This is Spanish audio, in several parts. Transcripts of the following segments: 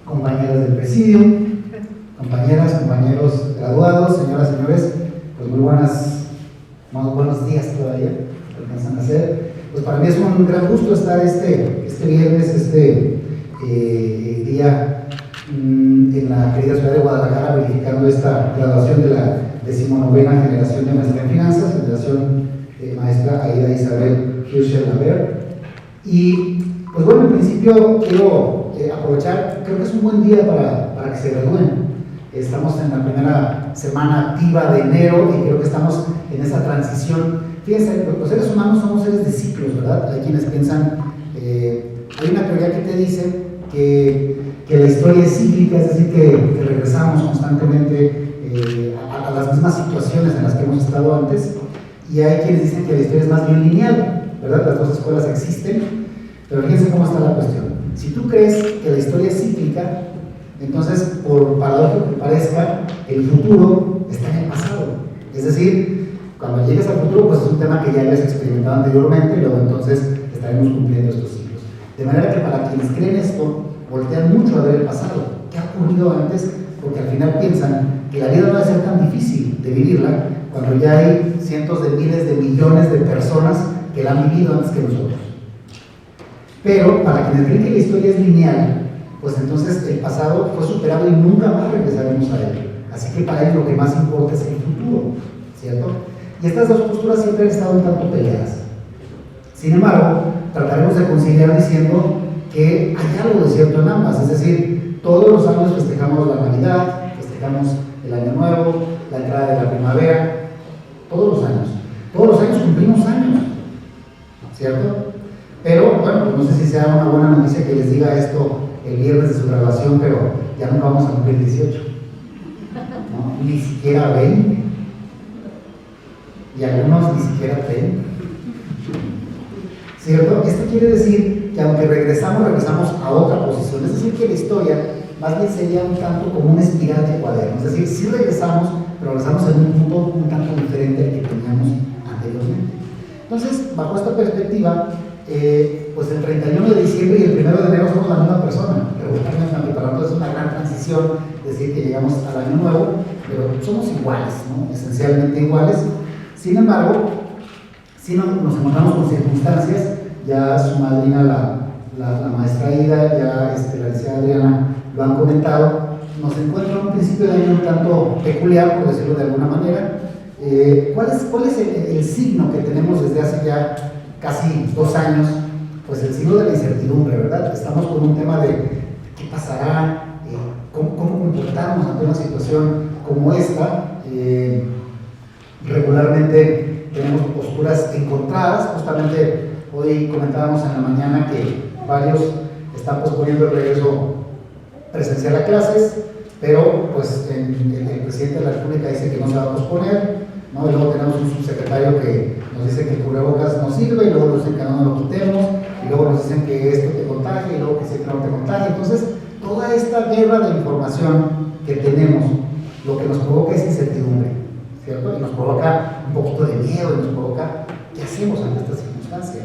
compañeras del presidio, compañeras, compañeros graduados, señoras, señores, pues muy buenos días todavía, que alcanzan a hacer. Pues para mí es un gran gusto estar este viernes, día en la querida ciudad de Guadalajara, verificando esta graduación de la 19ª generación de maestría en finanzas, generación maestra Aida Isabel Hirschel-Laber. Y pues bueno, en principio quiero aprovechar, creo que es un buen día para que se gradúen. Estamos en la primera semana activa de enero y creo que estamos en esa transición. Fíjense, los seres humanos somos seres de ciclos, ¿verdad? Hay quienes piensan, hay una teoría que te dice que la historia es cíclica, es decir, que regresamos constantemente a las mismas situaciones en las que hemos estado antes, y hay quienes dicen que la historia es más bien lineal, ¿verdad? Las dos escuelas existen, pero fíjense cómo está la cuestión. Si tú crees que la historia es cíclica, entonces, por paradójico que parezca, el futuro está en el pasado. Es decir, cuando llegues al futuro, pues es un tema que ya hayas experimentado anteriormente, y luego entonces estaremos cumpliendo estos ciclos. De manera que para quienes creen esto, voltean mucho a ver el pasado. ¿Qué ha ocurrido antes? Porque al final piensan que la vida no va a ser tan difícil de vivirla cuando ya hay cientos de miles de millones de personas que la han vivido antes que nosotros. Pero para quienes creen que la historia es lineal, pues entonces el pasado fue superado y nunca más regresaremos a él. Así que para ellos lo que más importa es el futuro, ¿cierto? Y estas dos posturas siempre han estado un tanto peleadas. Sin embargo, trataremos de conciliar diciendo que hay algo de cierto en ambas, es decir, todos los años festejamos la Navidad, festejamos el Año Nuevo, la entrada de la primavera, todos los años cumplimos años, ¿cierto? Pero bueno, pues no sé si sea una buena noticia que les diga esto el viernes de su graduación, pero ya nunca vamos a cumplir 18, ¿no? Ni siquiera 20, y algunos ni siquiera 30, ¿cierto? Esto quiere decir que aunque regresamos a otra posición, es decir, que la historia más bien sería un tanto como una espiral de cuaderno, es decir, sí regresamos, pero regresamos en un punto un tanto diferente al que teníamos anteriormente. Entonces, bajo esta perspectiva, pues el 31 de diciembre y el 1 de enero somos la misma persona, regularmente, para nosotros es una gran transición decir que llegamos al Año Nuevo, pero somos iguales, ¿no? Esencialmente iguales. Sin embargo, si nos encontramos con circunstancias, ya su madrina, la maestra Aida, ya la licenciada Adriana lo han comentado, nos encuentra un principio de año un tanto peculiar, por decirlo de alguna manera. ¿Cuál es el signo que tenemos desde hace ya casi 2 años? Pues el signo de la incertidumbre, ¿verdad? Estamos con un tema de qué pasará, cómo comportarnos ante una situación como esta. Regularmente tenemos posturas encontradas. Justamente hoy comentábamos en la mañana que varios están posponiendo el regreso presencial a clases, pero pues el presidente de la República dice que no se va a posponer, ¿no? Y luego tenemos un subsecretario que nos dice que el cubrebocas no sirve, y luego nos dicen que no lo quitemos, y luego nos dicen que esto te contagia, y luego que siempre no te contagia. Entonces, toda esta guerra de información que tenemos, lo que nos provoca es incertidumbre, ¿cierto? Y nos provoca un poquito de miedo, y nos provoca, ¿qué hacemos ante esta circunstancia?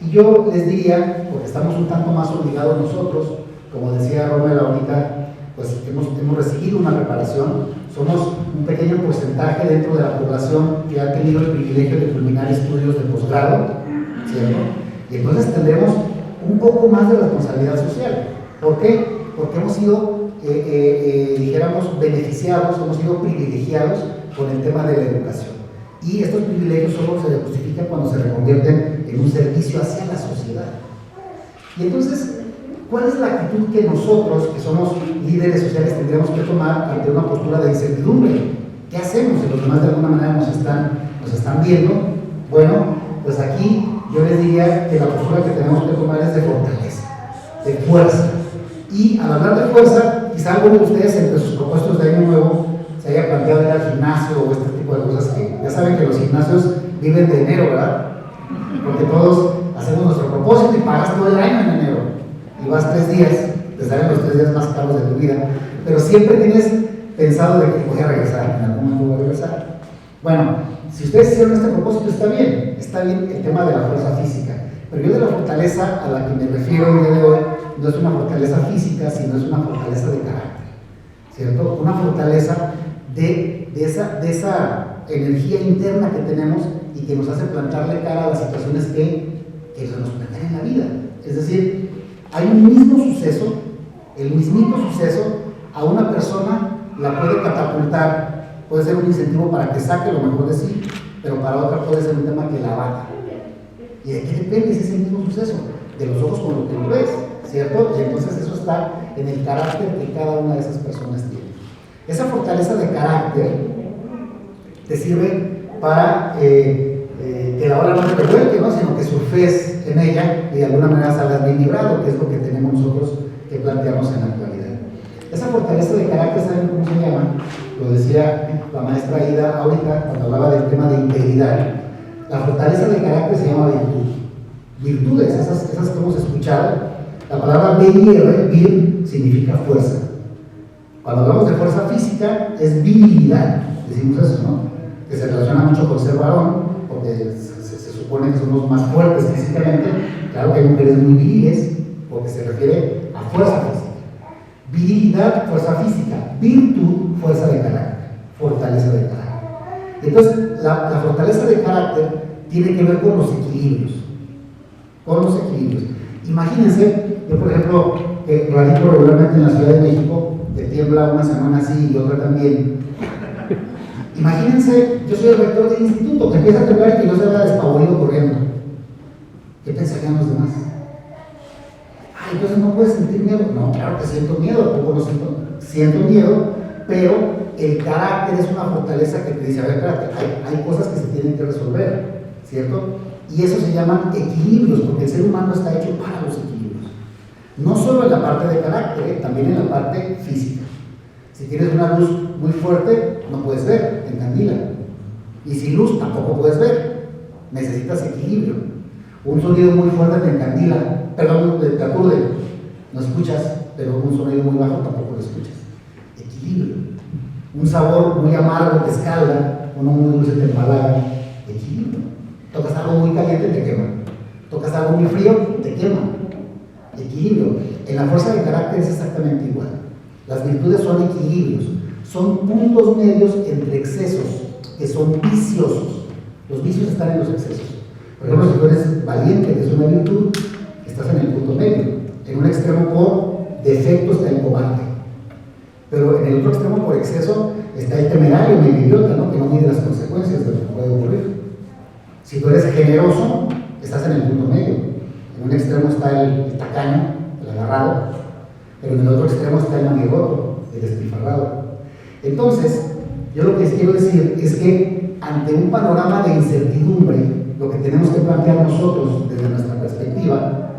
Y yo les diría, porque estamos un tanto más obligados nosotros, como decía Rommel ahorita, pues hemos recibido una preparación, somos un pequeño porcentaje dentro de la población que ha tenido el privilegio de culminar estudios de posgrado, ¿cierto? Y entonces tendremos un poco más de responsabilidad social. ¿Por qué? Porque hemos sido, dijéramos, beneficiados, hemos sido privilegiados con el tema de la educación. Y estos privilegios solo se justifican cuando se reconvierten en un servicio hacia la sociedad. Y entonces, ¿cuál es la actitud que nosotros, que somos líderes sociales, tendríamos que tomar ante una postura de incertidumbre? ¿Qué hacemos si los demás de alguna manera nos están viendo? Bueno, pues aquí yo les diría que la postura que tenemos que tomar es de fortaleza, de fuerza. Y al hablar de fuerza, quizá alguno de ustedes entre sus propuestos de año nuevo se haya planteado ir al gimnasio o este tipo de cosas que ya saben que los gimnasios viven de enero, ¿verdad? Porque todos hacemos nuestro propósito y pagas todo el año en enero. Y vas 3 días, te salen los 3 días más caros de tu vida, pero siempre tienes pensado de que voy a regresar, en algún momento voy a regresar. Bueno, si ustedes hicieron este propósito, está bien el tema de la fuerza física, pero yo de la fortaleza a la que me refiero el día de hoy no es una fortaleza física, sino es una fortaleza de carácter, ¿cierto? Una fortaleza de esa energía interna que tenemos y que nos hace plantarle cara a las situaciones que se nos plantean en la vida. Es decir, hay un mismo suceso, el mismito suceso, a una persona la puede catapultar, puede ser un incentivo para que saque lo mejor de sí, pero para otra puede ser un tema que la abata. ¿Y de qué depende si es el mismo suceso? De los ojos con lo que tú ves, ¿cierto? Y entonces eso está en el carácter que cada una de esas personas tiene. Esa fortaleza de carácter te sirve para que la ola no te revuelque, ¿no? Sino que surfes en ella y de alguna manera salgas bien librado, que es lo que tenemos nosotros que plantearnos en la actualidad. Esa fortaleza de carácter, ¿saben cómo se llama? Lo decía la maestra Aida ahorita cuando hablaba del tema de integridad. La fortaleza de carácter se llama virtud. Virtudes, esas que hemos escuchado. La palabra vir significa fuerza. Cuando hablamos de fuerza física es virilidad, decimos eso, ¿no? Que se relaciona mucho con ser varón, porque se supone que somos más fuertes físicamente. Claro que hay mujeres muy viriles, porque se refiere a fuerza física. Virilidad, fuerza física. Virtud, fuerza de carácter, fortaleza de carácter. Entonces, la fortaleza de carácter tiene que ver con los equilibrios. Con los equilibrios. Imagínense, yo por ejemplo, radico regularmente en la Ciudad de México, que tiembla una semana así y otra también. Imagínense, yo soy el rector del instituto, que empieza a temblar y que yo se vaya despavorido corriendo. ¿Qué pensarían los demás? Ah, entonces no puedes sentir miedo. No, claro que siento miedo, tampoco lo siento miedo, pero el carácter es una fortaleza que te dice, a ver, espérate, hay cosas que se tienen que resolver, ¿cierto? Y eso se llaman equilibrios, porque el ser humano está hecho para los equilibrios. No solo en la parte de carácter, también en la parte física. Si tienes una luz muy fuerte, no puedes ver, te encandila. Y sin luz tampoco puedes ver. Necesitas equilibrio. Un sonido muy fuerte te encandila, perdón, te aturde. No escuchas, pero un sonido muy bajo tampoco lo escuchas. Equilibrio. Un sabor muy amargo te escalda, uno muy dulce te empalaga. Equilibrio. Tocas algo muy caliente, te quema. Tocas algo muy frío, te quema. Equilibrio. En la fuerza de carácter es exactamente igual. Las virtudes son equilibrios, son puntos medios entre excesos, que son viciosos. Los vicios están en los excesos. Por ejemplo, si tú eres valiente, que es una virtud, estás en el punto medio. En un extremo por defecto está el cobarde. Pero en el otro extremo por exceso está el temerario, el idiota, ¿no? Que no mide las consecuencias de lo que puede ocurrir. Si tú eres generoso, estás en el punto medio. En un extremo está el tacaño, el agarrado, pero en el otro extremo está el maniguoto, el despilfarrado. Entonces, yo lo que les quiero decir es que ante un panorama de incertidumbre, lo que tenemos que plantear nosotros desde nuestra perspectiva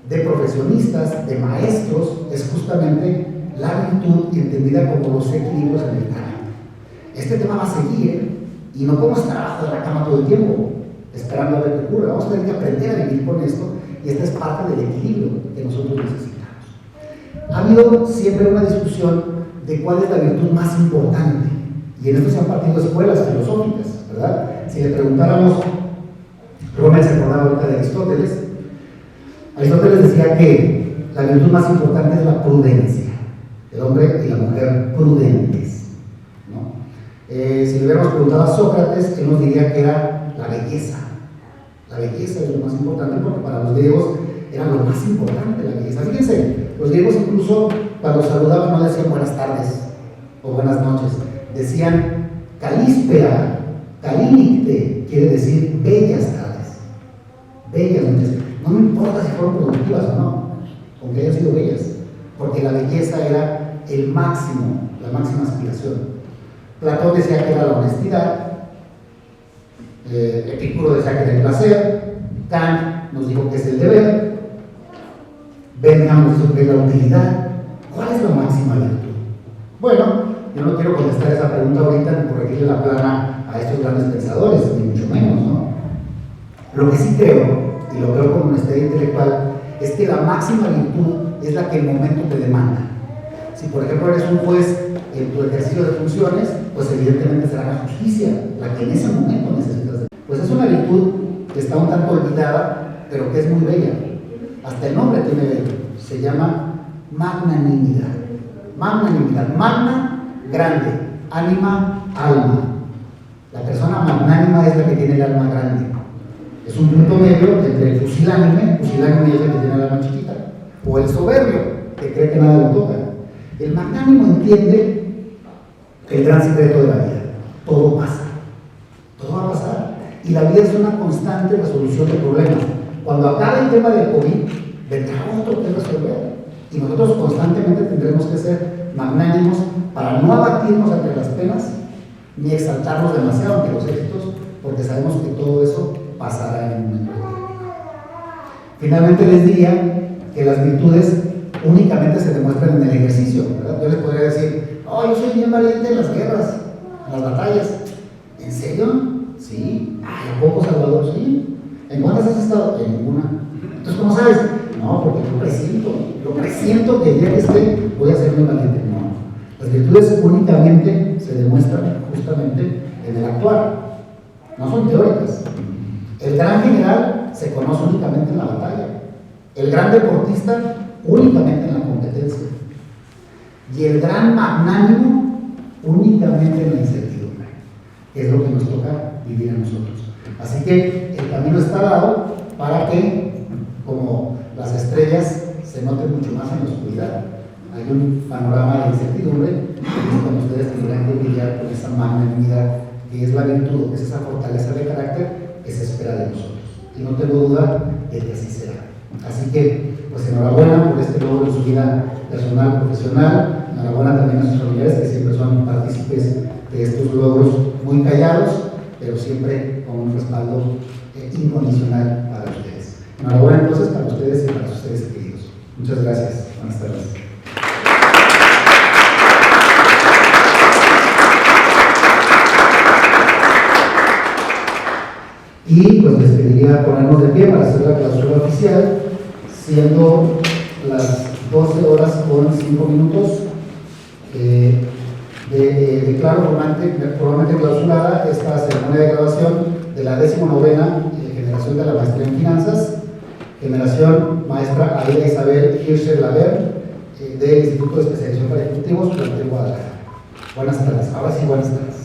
de profesionistas, de maestros, es justamente la virtud entendida como los equilibrios en el carácter. Este tema va a seguir y no podemos estar abajo de la cama todo el tiempo esperando a ver qué ocurre. Vamos a tener que aprender a vivir con esto y esta es parte del equilibrio que nosotros necesitamos. Ha habido siempre una discusión de cuál es la virtud más importante y en esto se han partido escuelas filosóficas, ¿verdad? Si le preguntáramos, Roma se acordaba ahorita de Aristóteles. Aristóteles decía que la virtud más importante es la prudencia, el hombre y la mujer prudentes, ¿no? Si le hubiéramos preguntado a Sócrates, él nos diría que era la belleza. La belleza es lo más importante porque para los griegos era lo más importante la belleza. Fíjense, los griegos incluso cuando saludaban no decían buenas tardes o buenas noches, decían calíspera, calínicte, quiere decir bellas tardes, bellas noches. No me importa si fueron productivas o no, aunque hayan sido bellas, porque la belleza era el máximo, la máxima aspiración. Platón decía que era la honestidad, Epicuro decía que era el placer, Kant nos dijo que es el deber, Bentham nos dijo que es la utilidad. ¿Cuál es la máxima virtud? Bueno, yo no quiero contestar esa pregunta ahorita ni corregirle la plana a estos grandes pensadores, ni mucho menos, ¿no? Lo que sí creo, y lo creo con honestidad intelectual, es que la máxima virtud es la que el momento te demanda. Si por ejemplo eres un juez en tu ejercicio de funciones, pues evidentemente será la justicia la que en ese momento necesitas. Pues es una virtud que está un tanto olvidada, pero que es muy bella. Hasta el nombre tiene bello, se llama magnanimidad. Magnanimidad, magna, grande, ánima, alma. La persona magnánima es la que tiene el alma grande. Es un punto medio entre el pusilánime es el que tiene el alma chiquita, o el soberbio, que cree que nada lo toca. El magnánimo entiende el gran secreto de la vida. Todo pasa, todo va a pasar. Y la vida es una constante resolución de problemas. Cuando acabe el tema del COVID, vendrá otro que resolver. Y nosotros constantemente tendremos que ser magnánimos para no abatirnos ante las penas, ni exaltarnos demasiado ante los éxitos, porque sabemos que todo eso pasará en un momento. Finalmente les diría que las virtudes únicamente se demuestran en el ejercicio, ¿verdad? Yo les podría decir, oh, yo soy bien valiente en las guerras, en las batallas. ¿En serio? Sí. ¿A poco, Salvador? Sí. ¿En cuántas has estado? En ninguna. Entonces, ¿cómo sabes? No, porque yo presiento que el día que esté voy a ser muy valiente. No. Las virtudes únicamente se demuestran justamente en el actuar, no son teóricas. El gran general se conoce únicamente en la batalla, el gran deportista únicamente en la competencia, y el gran magnánimo únicamente en la incertidumbre, que es lo que nos toca vivir a nosotros. Así que el camino está dado para que, como las estrellas se noten mucho más en la oscuridad, hay un panorama de incertidumbre, y es cuando ustedes tendrán que brillar con esa magnanimidad, que es la virtud, que es esa fortaleza de carácter que se espera de nosotros. Y no tengo duda de que así será. Así que, pues enhorabuena por este logro en su vida personal, profesional. Enhorabuena también a sus familiares, que siempre son partícipes de estos logros, muy callados, pero siempre con un respaldo incondicional para ustedes. Enhorabuena entonces para ustedes y para sus seres queridos. Muchas gracias. Buenas tardes. Y pues les pediría ponernos de pie para hacer la clausura oficial, siendo las 12 horas con 5 minutos. Declaro formalmente clausurada esta ceremonia de graduación de la 19ª generación de la maestría en finanzas, generación maestra Aida Isabel Hirscher Laver, del Instituto de Especialización para Ejecutivos, Plantel Guadalajara. Buenas tardes. Ahora sí, buenas tardes.